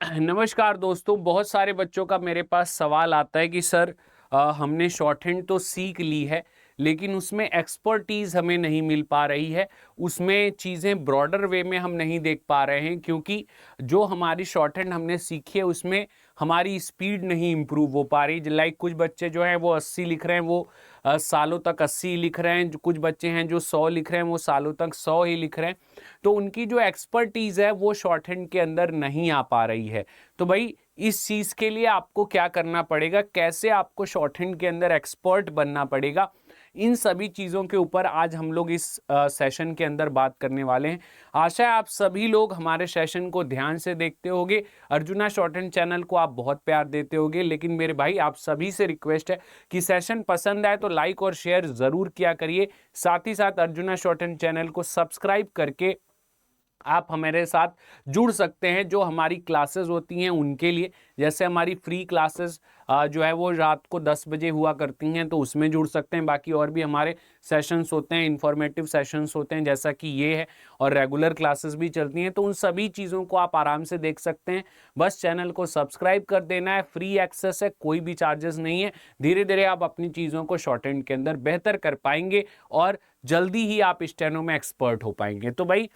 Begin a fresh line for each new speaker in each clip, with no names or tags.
नमस्कार दोस्तों, बहुत सारे बच्चों का मेरे पास सवाल आता है कि सर हमने शॉर्ट हैंड तो सीख ली है, लेकिन उसमें एक्सपर्टीज़ हमें नहीं मिल पा रही है। उसमें चीज़ें ब्रॉडर वे में हम नहीं देख पा रहे हैं, क्योंकि जो हमारी शॉर्ट हैंड हमने सीखी है उसमें हमारी स्पीड नहीं इम्प्रूव हो पा रही। लाइक कुछ बच्चे जो हैं वो 80 लिख रहे हैं, वो सालों तक 80 लिख रहे हैं। जो कुछ बच्चे हैं जो 100 लिख रहे हैं, वो सालों तक 100 ही लिख रहे हैं। तो उनकी जो एक्सपर्टीज़ है वो शॉर्ट हैंड के अंदर नहीं आ पा रही है। तो भाई इस चीज़ के लिए आपको क्या करना पड़ेगा, कैसे आपको शॉर्ट हैंड के अंदर एक्सपर्ट बनना पड़ेगा, इन सभी चीज़ों के ऊपर आज हम लोग इस सेशन के अंदर बात करने वाले हैं। आशा है आप सभी लोग हमारे सेशन को ध्यान से देखते होगे। अर्जुना शॉर्ट हैंड चैनल को आप बहुत प्यार देते होगे, लेकिन मेरे भाई आप सभी से रिक्वेस्ट है कि सेशन पसंद आए तो लाइक और शेयर ज़रूर किया करिए। साथ ही साथ अर्जुना शॉर्ट हैंड चैनल को सब्सक्राइब करके आप हमारे साथ जुड़ सकते हैं। जो हमारी क्लासेस होती हैं उनके लिए, जैसे हमारी फ्री क्लासेस जो है वो रात को 10 बजे हुआ करती हैं, तो उसमें जुड़ सकते हैं। बाकी और भी हमारे सेशंस होते हैं, इंफॉर्मेटिव सेशंस होते हैं जैसा कि ये है, और रेगुलर क्लासेस भी चलती हैं। तो उन सभी चीज़ों को आप आराम से देख सकते हैं। बस चैनल को सब्सक्राइब कर देना है, फ्री एक्सेस है, कोई भी चार्जेस नहीं है। धीरे धीरे आप अपनी चीज़ों को शॉर्ट हैंड के अंदर बेहतर कर पाएंगे और जल्दी ही आप स्टेनो में एक्सपर्ट हो पाएंगे। तो भाई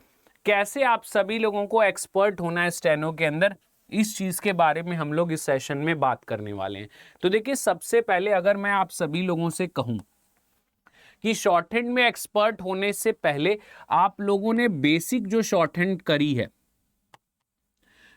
कैसे आप सभी लोगों को एक्सपर्ट होना है स्टेनो के अंदर, इस चीज के बारे में हम लोग इस सेशन में बात करने वाले हैं। तो देखिए, सबसे पहले अगर मैं आप सभी लोगों से कहूं कि शॉर्ट हैंड में एक्सपर्ट होने से पहले आप लोगों ने बेसिक जो शॉर्ट हैंड करी है,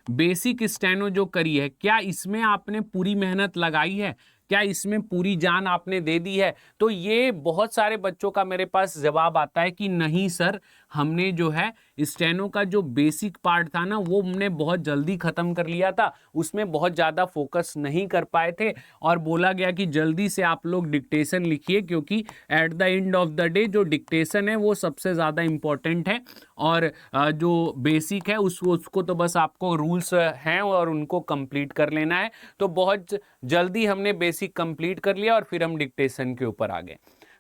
बेसिक स्टेनो जो करी है, क्या इसमें आपने पूरी मेहनत लगाई है? क्या इसमें पूरी जान आपने दे दी है? तो ये बहुत सारे बच्चों का मेरे पास जवाब आता है कि नहीं सर, हमने जो है स्टेनो का जो बेसिक पार्ट था ना, वो हमने बहुत जल्दी खत्म कर लिया था, उसमें बहुत ज़्यादा फोकस नहीं कर पाए थे। और बोला गया कि जल्दी से आप लोग डिक्टेशन लिखिए, क्योंकि at the end of the day जो डिक्टेशन है वो सबसे ज़्यादा इम्पोर्टेंट है। और जो बेसिक है उसको तो बस आपको रूल्स हैं और उनको कंप्लीट कर लेना है। तो बहुत जल्दी हमने बेसिक कंप्लीट कर लिया और फिर हम डिक्टेशन के ऊपर आ गए।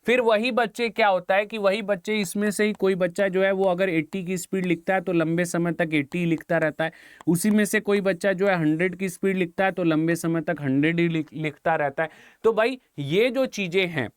फिर वही बच्चे, क्या होता है कि वही बच्चे, इसमें से ही कोई बच्चा जो है वो अगर 80 की स्पीड लिखता है तो लंबे समय तक 80 ही लिखता रहता है। उसी में से कोई बच्चा जो है 100 की स्पीड लिखता है तो लंबे समय तक 100 ही लिखता रहता है। तो भाई ये जो चीज़ें हैं,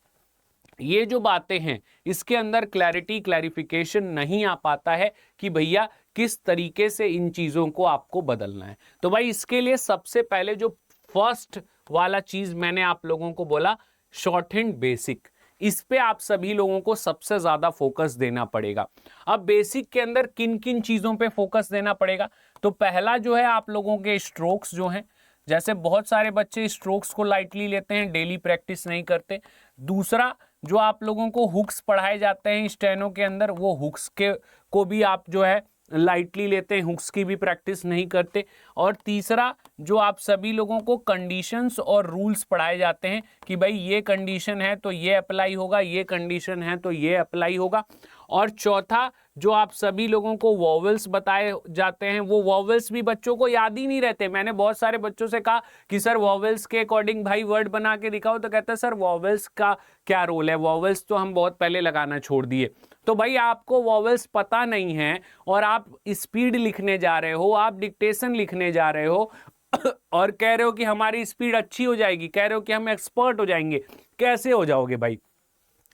ये जो बातें हैं, इसके अंदर क्लैरिफिकेशन नहीं आ पाता है कि भैया किस तरीके से इन चीज़ों को आपको बदलना है। तो भाई इसके लिए सबसे पहले जो फर्स्ट वाला चीज़ मैंने आप लोगों को बोला, शॉर्ट हैंड बेसिक, इस पे आप सभी लोगों को सबसे ज़्यादा फोकस देना पड़ेगा। अब बेसिक के अंदर किन किन चीज़ों पे फोकस देना पड़ेगा? तो पहला जो है, आप लोगों के स्ट्रोक्स जो हैं, जैसे बहुत सारे बच्चे स्ट्रोक्स को लाइटली लेते हैं, डेली प्रैक्टिस नहीं करते। दूसरा, जो आप लोगों को हुक्स पढ़ाए जाते हैं स्टेनो के अंदर, वो हुक्स के को भी आप जो है लाइटली लेते हैं, हुक्स की भी प्रैक्टिस नहीं करते। और तीसरा, जो आप सभी लोगों को कंडीशंस और रूल्स पढ़ाए जाते हैं कि भाई ये कंडीशन है तो ये अप्लाई होगा, ये कंडीशन है तो ये अप्लाई होगा। और चौथा, जो आप सभी लोगों को वॉवेल्स बताए जाते हैं, वो वॉवेल्स भी बच्चों को याद ही नहीं रहते। मैंने बहुत सारे बच्चों से कहा कि सर वॉवेल्स के अकॉर्डिंग भाई वर्ड बना के दिखाओ, तो कहते हैं सर वॉवेल्स का क्या रोल है, वॉवेल्स तो हम बहुत पहले लगाना छोड़ दिए। तो भाई आपको वॉवेल्स पता नहीं है और आप स्पीड लिखने जा रहे हो, आप डिक्टेशन लिखने जा रहे हो और कह रहे हो कि हमारी स्पीड अच्छी हो जाएगी, कह रहे हो कि हम एक्सपर्ट हो जाएंगे। कैसे हो जाओगे भाई?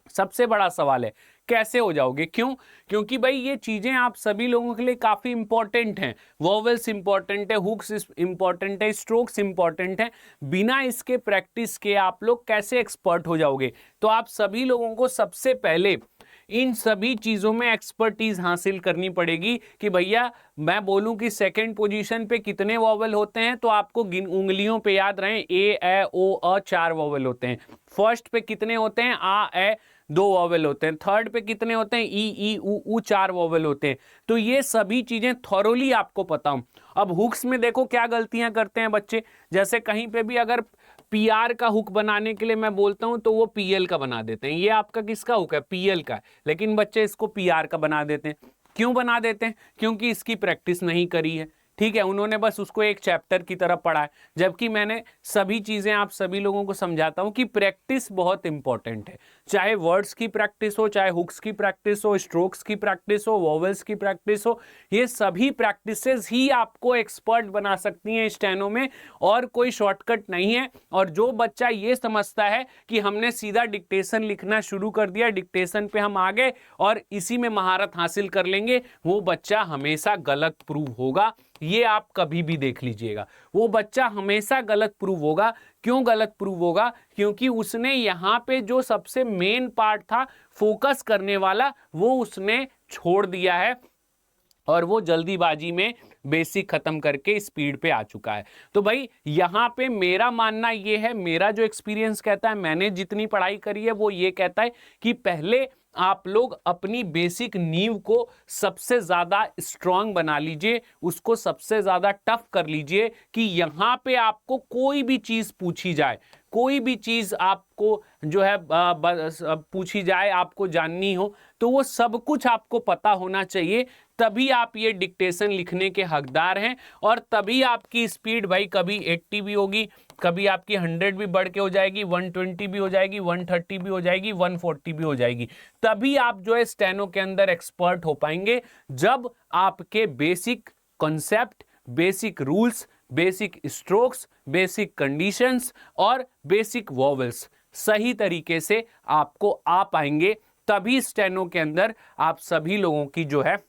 सबसे बड़ा सवाल है, कैसे हो जाओगे? क्यों? क्योंकि भाई ये चीजें आप सभी लोगों के लिए काफी इंपॉर्टेंट हैं। वॉवेल्स इंपॉर्टेंट है, हुक्स इंपॉर्टेंट है, स्ट्रोक्स इंपॉर्टेंट है। बिना इसके प्रैक्टिस के आप लोग कैसे एक्सपर्ट हो जाओगे? तो आप सभी लोगों को सबसे पहले इन सभी चीजों में एक्सपर्टीज हासिल करनी पड़ेगी कि भैया मैं बोलूं कि सेकंड पोजीशन पे कितने वॉवल होते हैं, तो आपको उंगलियों पे याद रहे, ए ओ अ 4 वॉवल होते हैं। फर्स्ट पे कितने होते हैं? आ ए 2 वॉवल होते हैं। थर्ड पे कितने होते हैं? ई ऊ 4 वॉवल होते हैं। तो ये सभी चीजें थॉरोली आपको पता हो। अब हुक्स में देखो क्या गलतियां करते हैं बच्चे, जैसे कहीं पे भी अगर पीआर का हुक बनाने के लिए मैं बोलता हूं तो वो पीएल का बना देते हैं। ये आपका किसका हुक है? पीएल का है, लेकिन बच्चे इसको पीआर का बना देते हैं। क्यों बना देते हैं? क्योंकि इसकी प्रैक्टिस नहीं करी है। ठीक है, उन्होंने बस उसको एक चैप्टर की तरह पढ़ा है, जबकि मैंने सभी चीजें आप सभी लोगों को समझाता हूं कि प्रैक्टिस बहुत इंपॉर्टेंट है। चाहे वर्ड्स की प्रैक्टिस हो, चाहे हुक्स की प्रैक्टिस हो, स्ट्रोक्स की प्रैक्टिस हो, वोवेल्स की प्रैक्टिस हो, ये सभी प्रैक्टिसेस ही आपको एक्सपर्ट बना सकती हैं स्टेनो में, और कोई शॉर्टकट नहीं है। और जो बच्चा ये समझता है कि हमने सीधा डिक्टेशन लिखना शुरू कर दिया, डिक्टेशन पे हम आ गए और इसी में महारत हासिल कर लेंगे, वो बच्चा हमेशा गलत प्रूव होगा। ये आप कभी भी देख लीजिएगा, वो बच्चा हमेशा गलत प्रूव होगा। क्यों गलत प्रूव होगा? क्योंकि उसने यहां पे जो सबसे मेन पार्ट था फोकस करने वाला, वो उसने छोड़ दिया है और वो जल्दीबाजी में बेसिक खत्म करके स्पीड पे आ चुका है। तो भाई यहां पे मेरा मानना ये है, मेरा जो एक्सपीरियंस कहता है, मैंने जितनी पढ़ाई करी है वो ये कहता है कि पहले आप लोग अपनी बेसिक नींव को सबसे ज्यादा स्ट्रांग बना लीजिए, उसको सबसे ज्यादा टफ कर लीजिए कि यहां पे आपको कोई भी चीज पूछी जाए, कोई भी चीज आपको जो है पूछी जाए, आपको जाननी हो, तो वो सब कुछ आपको पता होना चाहिए। तभी आप ये डिक्टेशन लिखने के हकदार हैं, और तभी आपकी स्पीड भाई कभी 80 भी होगी, कभी आपकी 100 भी बढ़ के हो जाएगी, 120 भी हो जाएगी, 130 भी हो जाएगी, 140 भी हो जाएगी। तभी आप जो है स्टेनो के अंदर एक्सपर्ट हो पाएंगे, जब आपके basic concept, basic rules, basic strokes, basic conditions और बेसिक वॉवेल्स सही तरीके से आपको आ पाएंगे। तभी स्टेनो के अंदर आप सभी लोगों की जो है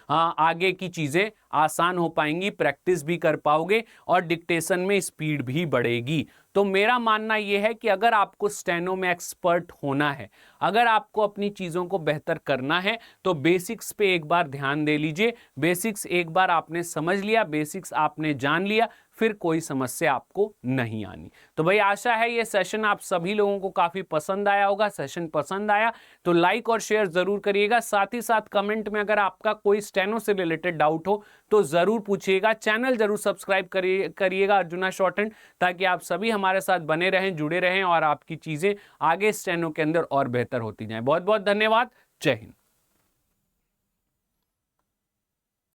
आगे की चीजें आसान हो पाएंगी, प्रैक्टिस भी कर पाओगे और डिक्टेशन में स्पीड भी बढ़ेगी। तो मेरा मानना यह है कि अगर आपको स्टेनो में एक्सपर्ट होना है, अगर आपको अपनी चीज़ों को बेहतर करना है, तो बेसिक्स पे एक बार ध्यान दे लीजिए। बेसिक्स एक बार आपने समझ लिया, बेसिक्स आपने जान लिया, फिर कोई समस्या आपको नहीं आनी। तो भाई आशा है ये सेशन आप सभी लोगों को काफ़ी पसंद आया होगा। सेशन पसंद आया तो लाइक और शेयर ज़रूर करिएगा। साथ ही साथ कमेंट में अगर आपका कोई स्टेनो से रिलेटेड डाउट हो तो ज़रूर पूछिएगा। चैनल ज़रूर सब्सक्राइब करिएगा अर्जुना शॉर्ट हैंड, ताकि आप सभी हमारे साथ बने रहें, जुड़े रहें और आपकी चीज़ें आगे स्टेनो के अंदर और बेहतर होती जाएं। बहुत बहुत धन्यवाद। जय हिंद।